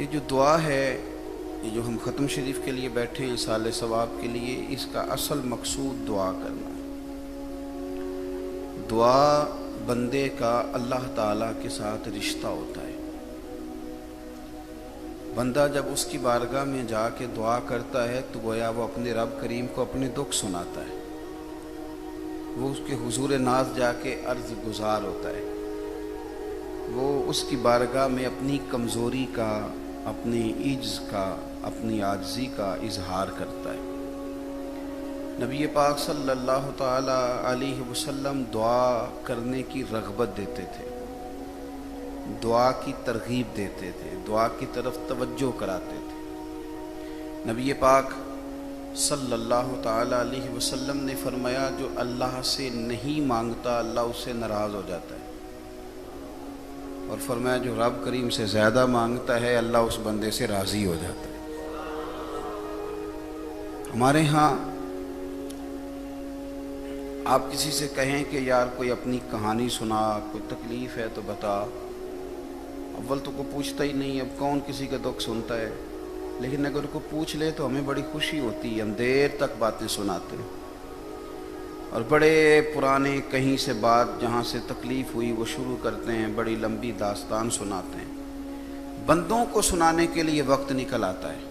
یہ جو دعا ہے، یہ جو ہم ختم شریف کے لیے بیٹھے ہیں سال ثواب کے لیے، اس کا اصل مقصود دعا کرنا ہے۔ دعا بندے کا اللہ تعالیٰ کے ساتھ رشتہ ہوتا ہے۔ بندہ جب اس کی بارگاہ میں جا کے دعا کرتا ہے تو گویا وہ اپنے رب کریم کو اپنے دکھ سناتا ہے، وہ اس کے حضور ناز جا کے عرض گزار ہوتا ہے، وہ اس کی بارگاہ میں اپنی کمزوری کا، اپنی عجز کا، اپنی عاجزی کا اظہار کرتا ہے۔ نبی پاک صلی اللہ تعالی علیہ وسلم دعا کرنے کی رغبت دیتے تھے، دعا کی ترغیب دیتے تھے، دعا کی طرف توجہ کراتے تھے۔ نبی پاک صلی اللہ تعالی علیہ وسلم نے فرمایا، جو اللہ سے نہیں مانگتا اللہ اس سے ناراض ہو جاتا ہے، اور فرمایا جو رب کریم سے زیادہ مانگتا ہے اللہ اس بندے سے راضی ہو جاتا ہے۔ ہمارے ہاں آپ کسی سے کہیں کہ یار کوئی اپنی کہانی سنا، کوئی تکلیف ہے تو بتا، اول تو کوئی پوچھتا ہی نہیں، اب کون کسی کا دکھ سنتا ہے، لیکن اگر کوئی پوچھ لے تو ہمیں بڑی خوشی ہوتی ہے، ہم دیر تک باتیں سناتے ہیں، اور بڑے پرانے کہیں سے بات جہاں سے تکلیف ہوئی وہ شروع کرتے ہیں، بڑی لمبی داستان سناتے ہیں۔ بندوں کو سنانے کے لیے وقت نکل آتا ہے،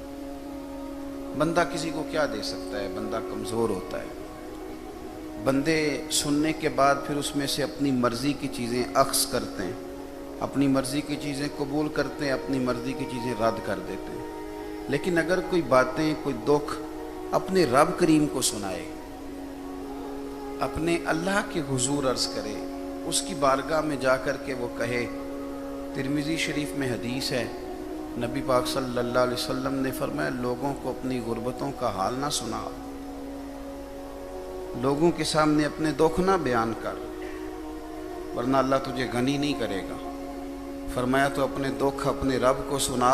بندہ کسی کو کیا دے سکتا ہے، بندہ کمزور ہوتا ہے۔ بندے سننے کے بعد پھر اس میں سے اپنی مرضی کی چیزیں اخذ کرتے ہیں، اپنی مرضی کی چیزیں قبول کرتے ہیں، اپنی مرضی کی چیزیں رد کر دیتے ہیں۔ لیکن اگر کوئی باتیں، کوئی دکھ اپنے رب کریم کو سنائے، اپنے اللہ کے حضور عرض کرے، اس کی بارگاہ میں جا کر کے وہ کہے، ترمذی شریف میں حدیث ہے، نبی پاک صلی اللہ علیہ وسلم نے فرمایا، لوگوں کو اپنی غربتوں کا حال نہ سنا، لوگوں کے سامنے اپنے دکھ نہ بیان کر، ورنہ اللہ تجھے غنی نہیں کرے گا۔ فرمایا تو اپنے دکھ اپنے رب کو سنا،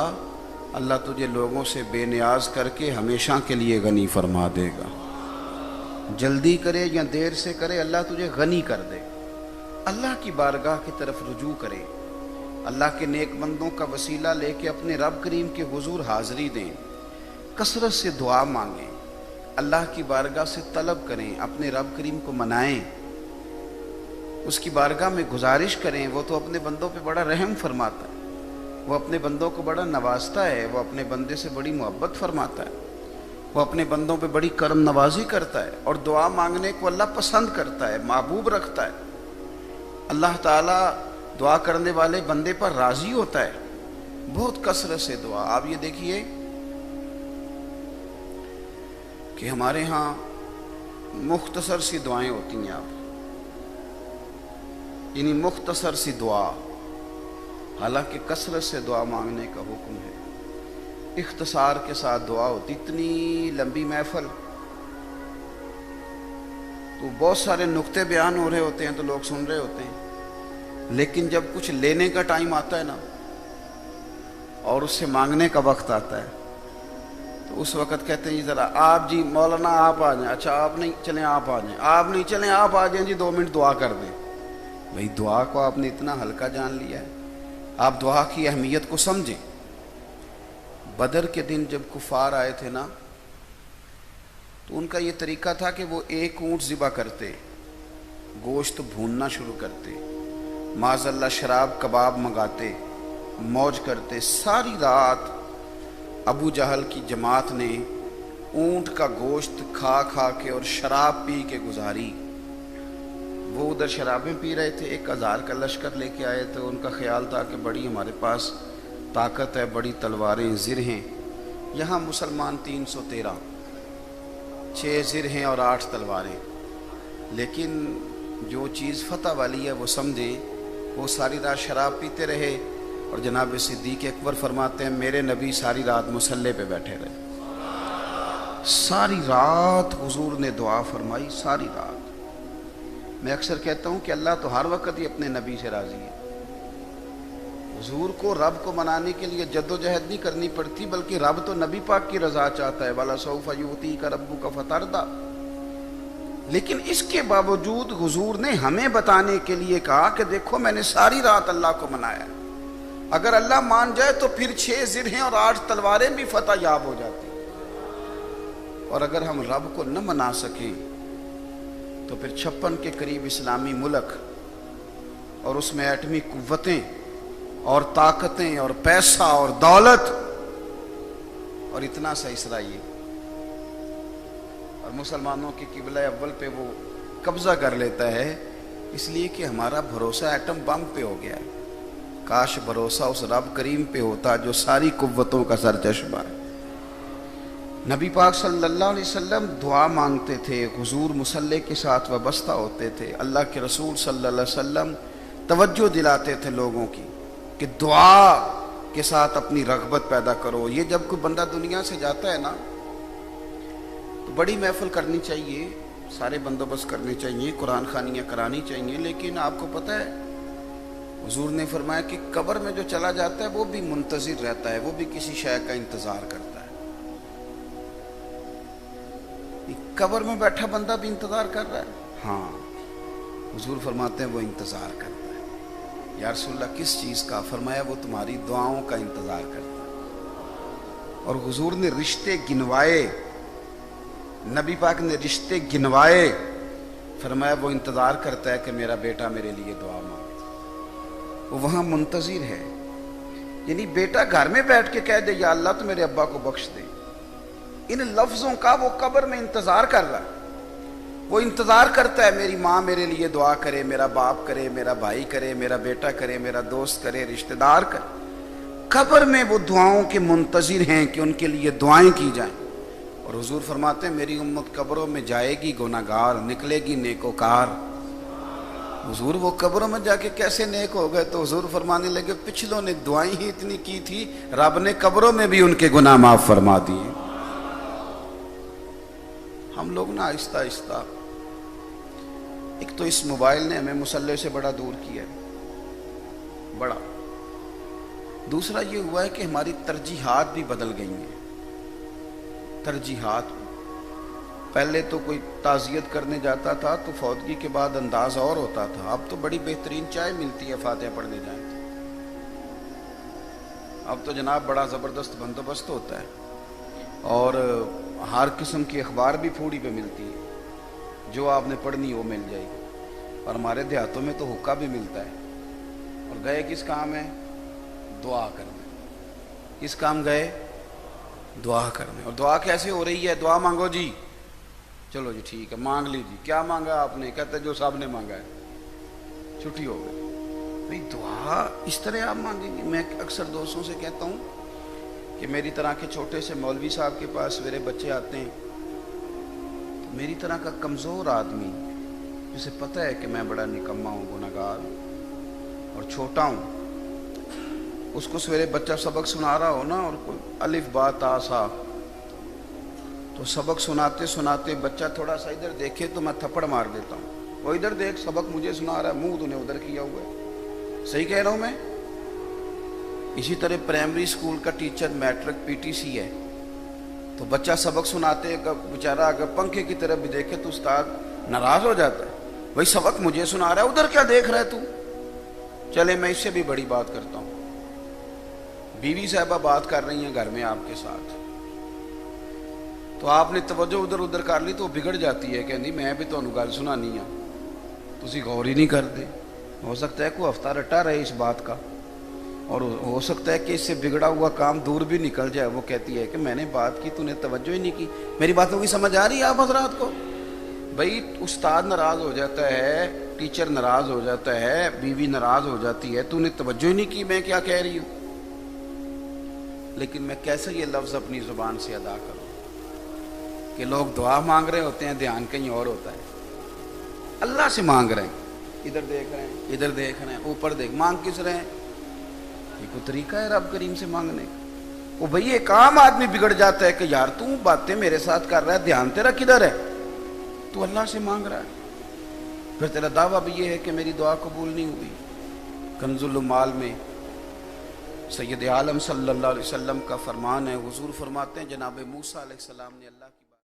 اللہ تجھے لوگوں سے بے نیاز کر کے ہمیشہ کے لیے غنی فرما دے گا۔ جلدی کرے یا دیر سے کرے اللہ تجھے غنی کر دے۔ اللہ کی بارگاہ کی طرف رجوع کرے، اللہ کے نیک بندوں کا وسیلہ لے کے اپنے رب کریم کے حضور حاضری دیں، کثرت سے دعا مانگیں، اللہ کی بارگاہ سے طلب کریں، اپنے رب کریم کو منائیں، اس کی بارگاہ میں گزارش کریں۔ وہ تو اپنے بندوں پہ بڑا رحم فرماتا ہے، وہ اپنے بندوں کو بڑا نوازتا ہے، وہ اپنے بندے سے بڑی محبت فرماتا ہے، وہ اپنے بندوں پہ بڑی کرم نوازی کرتا ہے، اور دعا مانگنے کو اللہ پسند کرتا ہے، محبوب رکھتا ہے۔ اللہ تعالیٰ دعا کرنے والے بندے پر راضی ہوتا ہے، بہت کثرت سے دعا۔ آپ یہ دیکھیے کہ ہمارے ہاں مختصر سی دعائیں ہوتی ہیں، آپ یعنی مختصر سی دعا، حالانکہ کثرت سے دعا مانگنے کا حکم ہے، اختصار کے ساتھ دعا ہوتی۔ اتنی لمبی محفل تو بہت سارے نقطے بیان ہو رہے ہوتے ہیں تو لوگ سن رہے ہوتے ہیں، لیکن جب کچھ لینے کا ٹائم آتا ہے نا، اور اس سے مانگنے کا وقت آتا ہے، تو اس وقت کہتے ہیں جی ذرا آپ، جی مولانا آپ آ جائیں، اچھا آپ نہیں چلیں آپ آ جائیں، آپ نہیں چلیں آپ آ جائیں، جی 2 منٹ دعا کر دیں۔ بھئی دعا کو آپ نے اتنا ہلکا جان لیا ہے، آپ دعا کی اہمیت کو سمجھیں۔ بدر کے دن جب کفار آئے تھے نا، تو ان کا یہ طریقہ تھا کہ وہ ایک اونٹ ذبح کرتے، گوشت بھوننا شروع کرتے، معاذ اللہ شراب کباب منگاتے، موج کرتے۔ ساری رات ابو جہل کی جماعت نے اونٹ کا گوشت کھا کھا کے اور شراب پی کے گزاری۔ وہ ادھر شرابیں پی رہے تھے، 1000 کا لشکر لے کے آئے تھے، ان کا خیال تھا کہ بڑی ہمارے پاس طاقت ہے، بڑی تلواریں، زر ہیں۔ یہاں مسلمان 313، 6 زر ہیں اور 8 تلواریں، لیکن جو چیز فتح والی ہے وہ سمجھیں۔ وہ ساری رات شراب پیتے رہے، اور جناب صدیق اکبر فرماتے ہیں میرے نبی ساری رات مصلے پہ بیٹھے رہے، ساری رات حضور نے دعا فرمائی، ساری رات۔ میں اکثر کہتا ہوں کہ اللہ تو ہر وقت ہی اپنے نبی سے راضی ہے، حضور کو رب کو منانے کے لیے جد و جہد نہیں کرنی پڑتی، بلکہ رب تو نبی پاک کی رضا چاہتا ہے، وَلَسَوْفَ يُعْطِيكَ رَبُّكَ فَتَرْضَىٰ۔ لیکن اس کے باوجود حضور نے ہمیں بتانے کے لیے کہا کہ دیکھو میں نے ساری رات اللہ کو منایا، اگر اللہ مان جائے تو پھر 6 زرہیں اور 8 تلواریں بھی فتح یاب ہو جاتی. اور اگر ہم رب کو نہ منا سکیں تو پھر 56 کے قریب اسلامی ملک اور اس میں ایٹمی قوتیں اور طاقتیں اور پیسہ اور دولت اور اتنا سا اسرائیل اور مسلمانوں کے قبلہ اول پہ وہ قبضہ کر لیتا ہے، اس لیے کہ ہمارا بھروسہ ایٹم بم پہ ہو گیا ہے. کاش بھروسہ اس رب کریم پہ ہوتا جو ساری قوتوں کا سرچشمہ ہے. نبی پاک صلی اللہ علیہ وسلم دعا مانگتے تھے، حضور مصلی کے ساتھ وابستہ ہوتے تھے. اللہ کے رسول صلی اللہ علیہ وسلم توجہ دلاتے تھے لوگوں کی کہ دعا کے ساتھ اپنی رغبت پیدا کرو. یہ جب کوئی بندہ دنیا سے جاتا ہے نا تو بڑی محفل کرنی چاہیے، سارے بندوبست کرنے چاہیے، قرآن خوانیاں کرانی چاہیے، لیکن آپ کو پتہ ہے حضور نے فرمایا کہ قبر میں جو چلا جاتا ہے وہ بھی منتظر رہتا ہے، وہ بھی کسی شے کا انتظار کرتا ہے. قبر میں بیٹھا بندہ بھی انتظار کر رہا ہے. ہاں حضور فرماتے ہیں وہ انتظار کرتا ہے. یا رسول اللہ کس چیز کا؟ فرمایا وہ تمہاری دعاؤں کا انتظار کرتا ہے. اور حضور نے رشتے گنوائے، نبی پاک نے رشتے گنوائے، فرمایا وہ انتظار کرتا ہے کہ میرا بیٹا میرے لیے دعا مانگے. وہ وہاں منتظر ہے. یعنی بیٹا گھر میں بیٹھ کے کہہ دے یا اللہ تو میرے ابا کو بخش دے، ان لفظوں کا وہ قبر میں انتظار کر رہا ہے. وہ انتظار کرتا ہے میری ماں میرے لیے دعا کرے، میرا باپ کرے، میرا بھائی کرے، میرا بیٹا کرے، میرا دوست کرے، رشتہ دار کرے. قبر میں وہ دعاؤں کے منتظر ہیں کہ ان کے لیے دعائیں کی جائیں. اور حضور فرماتے ہیں میری امت قبروں میں جائے گی گناہگار، نکلے گی نیکوکار. حضور وہ قبروں میں جا کے کیسے نیک ہو گئے؟ تو حضور فرمانے لگے پچھلوں نے دعائیں ہی اتنی کی تھی، رب نے قبروں میں بھی ان کے گناہ معاف فرما دیے. ہم لوگ نا آہستہ آہستہ، ایک تو اس موبائل نے ہمیں مصلی سے بڑا دور کیا ہے، بڑا. دوسرا یہ ہوا ہے کہ ہماری ترجیحات بھی بدل گئی ہیں. ترجیحات پہلے تو کوئی تعزیت کرنے جاتا تھا تو فوتگی کے بعد انداز اور ہوتا تھا. اب تو بڑی بہترین چائے ملتی ہے فاتحہ پڑھنے جائیں تو. اب تو جناب بڑا زبردست بندوبست ہوتا ہے اور ہر قسم کی اخبار بھی پھوڑی پہ ملتی ہے، جو آپ نے پڑھنی وہ مل جائے گی. اور ہمارے دیہاتوں میں تو حقہ بھی ملتا ہے. اور گئے کس کام ہے؟ دعا کرنے. کس کام گئے؟ دعا کرنے. اور دعا کیسے ہو رہی ہے؟ دعا مانگو جی، چلو جی ٹھیک ہے مانگ لیجیے. کیا مانگا آپ نے؟ کہتے جو سب نے مانگا ہے، چھٹی ہو گئی. بھئی دعا اس طرح آپ مانگیں گے؟ میں اکثر دوستوں سے کہتا ہوں کہ میری طرح کے چھوٹے سے مولوی صاحب کے پاس میرے بچے آتے ہیں تو میری طرح کا کمزور آدمی جسے پتہ ہے کہ میں بڑا نکما ہوں، گناہگار اور چھوٹا ہوں، اس کو سویرے بچہ سبق سنا رہا ہو نا اور کوئی الف با تا سا، تو سبق سناتے سناتے بچہ تھوڑا سا ادھر دیکھے تو میں تھپڑ مار دیتا ہوں. وہ ادھر دیکھ، سبق مجھے سنا رہا ہے، منہ تو نے ادھر کیا ہوا ہے. صحیح کہہ رہا ہوں میں؟ اسی طرح پرائمری اسکول کا teacher matric P T C ہے تو بچہ سبق سناتے بیچارہ اگر پنکھے کی طرف بھی دیکھے تو استاد ناراض ہو جاتا ہے. بھائی سبق مجھے سنا رہا ہے، ادھر کیا دیکھ رہا ہے تو؟ چلے میں اس سے بھی بڑی بات کرتا ہوں. بیوی صاحبہ بات کر رہی ہیں گھر میں آپ کے ساتھ، تو آپ نے توجہ ادھر ادھر کر لی تو وہ بگڑ جاتی ہے کہ نہیں میں بھی تمہیں گل سنانی ہوں، تسی غور ہی نہیں کرتے. ہو سکتا ہے کوئی ہفتہ رٹا رہے اس بات کا اور ہو سکتا ہے کہ اس سے بگڑا ہوا کام دور بھی نکل جائے. وہ کہتی ہے کہ میں نے بات کی تو نے توجہ ہی نہیں کی. میری باتوں کی سمجھ آ رہی ہے آپ حضرات کو؟ بھائی استاد ناراض ہو جاتا ہے، ٹیچر ناراض ہو جاتا ہے، بیوی ناراض ہو جاتی ہے، تو نے توجہ ہی نہیں کی میں کیا کہہ رہی ہوں. لیکن میں کیسے یہ لفظ اپنی زبان سے ادا کروں کہ لوگ دعا مانگ رہے ہوتے ہیں، دھیان کہیں اور ہوتا ہے. اللہ سے مانگ رہے ہیں، ادھر دیکھ رہے ہیں، ادھر دیکھ رہے ہیں، اوپر دیکھ. مانگ کس رہے ہیں؟ یہ کوئی طریقہ ہے رب کریم سے مانگنے کا؟ وہ بھئی ایک عام آدمی بگڑ جاتا ہے کہ یار تو باتیں میرے ساتھ کر رہا ہے، دھیان تیرا کدھر ہے؟ تو اللہ سے مانگ رہا ہے، پھر تیرا دعویٰ بھی یہ ہے کہ میری دعا قبول نہیں ہوئی. کنز الاموال میں سید عالم صلی اللہ علیہ وسلم کا فرمان ہے، حضور فرماتے ہیں جناب موسیٰ علیہ السلام نے اللہ